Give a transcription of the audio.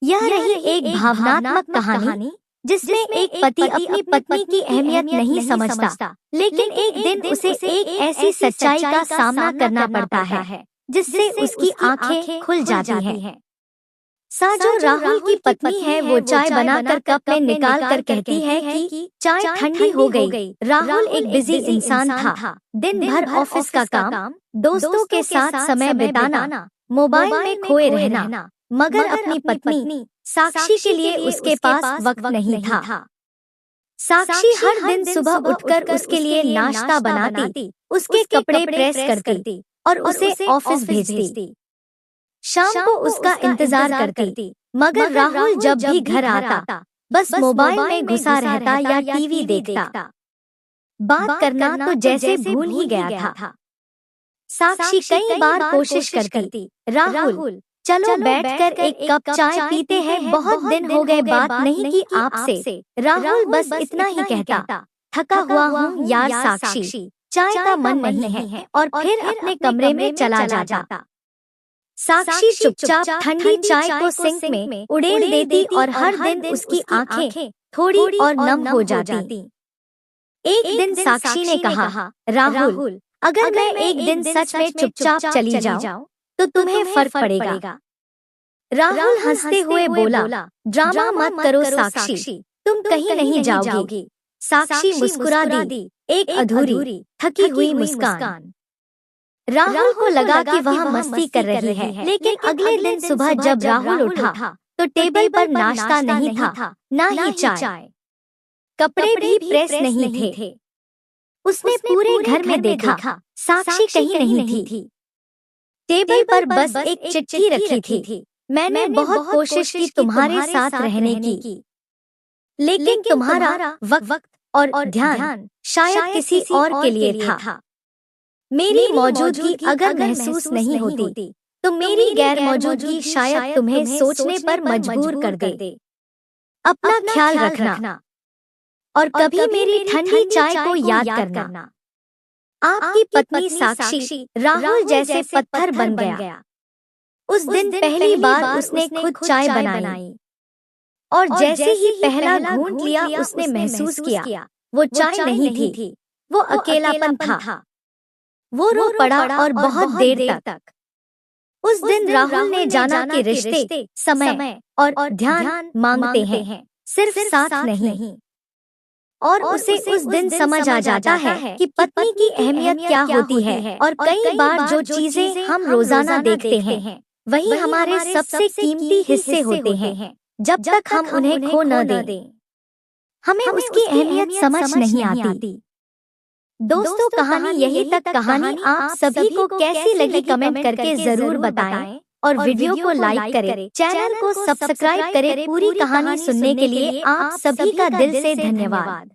यह रही एक भावनात्मक कहानी जिसमें एक पति अपनी पत्नी की अहमियत नहीं समझता, लेकिन एक दिन उसे एक ऐसी सच्चाई का सामना करना पड़ता है जिससे उसकी आंखें खुल जाती हैं। साजो राहुल की पत्नी है। वो चाय बनाकर कप में निकाल कर कहती है कि चाय ठंडी हो गई। राहुल एक बिजी इंसान था। दिन भर ऑफिस का काम, दोस्तों के साथ समय बिताना, मोबाइल में खोए रहना, मगर अपनी पत्नी साक्षी के लिए उसके पास वक्त नहीं था। साक्षी हर दिन सुबह उठकर उसके लिए नाश्ता बनाती, उसके कपड़े प्रेस करती और उसे ऑफिस भेजती। शाम को उसका इंतजार करती, मगर राहुल जब भी घर आता बस मोबाइल में घुसा रहता या टीवी देखता। बात करना तो जैसे भूल ही गया था। साक्षी कई बार कोशिश करती, राहुल चलो बैठकर एक कप चाय पीते हैं, बहुत दिन हो गए बात नहीं की आपसे। राहुल बस इतना ही कहता, थका हुआ हूँ यार साक्षी, चाय का मन नहीं है, और फिर अपने कमरे में चला जाता। साक्षी चुपचाप ठंडी चाय को सिंक में उड़ेल देती और हर दिन उसकी आंखें थोड़ी और नम हो जाती। एक दिन साक्षी ने कहा, राहुल अगर मैं एक दिन सच में चुपचाप चली जाऊं तो तुम्हें फर्क पड़ेगा। राहुल हंसते हुए बोला, ड्रामा मत करो साक्षी, तुम कहीं नहीं जाओगी। साक्षी मुस्कुरा दी, एक अधूरी थकी हुई मुस्कान। राहुल को लगा कि वह मस्ती कर रही है, लेकिन अगले दिन सुबह जब राहुल उठा तो टेबल पर नाश्ता नहीं था, ना ही चाय। कपड़े भी प्रेस नहीं थे। उसने पूरे घर में देखा, साक्षी कहीं नहीं थी। टेबल पर बस एक चिट्ठी रखी थी, मैंने बहुत कोशिश की तुम्हारे साथ रहने की, लेकिन तुम्हारा वक्त और ध्यान शायद किसी और के लिए था। मेरी मौजूदगी अगर महसूस नहीं होती तो मेरी गैर मौजूदगी शायद तुम्हें सोचने पर मजबूर कर दे। अपना ख्याल रखना और कभी मेरी ठंडी चाय को याद करना। आपकी पत्नी साक्षी। राहुल जैसे पत्थर बन गया। उस दिन पहली बार उसने खुद चाय बनाई और जैसे ही पहला घूंट लिया उसने महसूस किया वो चाय नहीं थी, वो अकेलापन था। वो रो पड़ा और बहुत देर तक। उस दिन राहुल ने जाना कि रिश्ते समय और ध्यान मांगते हैं, सिर्फ साथ नहीं। और उसे उस दिन समझ आ जाता है कि पत्नी की अहमियत क्या होती है। और कई बार जो चीजें हम रोजाना देखते हैं वही हमारे सबसे कीमती हिस्से होते हैं। जब तक हम उन्हें खो न दें, हमें उसकी अहमियत समझ नहीं आती। दोस्तों, कहानी यही तक। कहानी आप सभी को कैसी लगी कमेंट करके जरूर बताएं और वीडियो को लाइक करें, चैनल को सब्सक्राइब करें। पूरी कहानी सुनने के लिए आप सभी का दिल से धन्यवाद।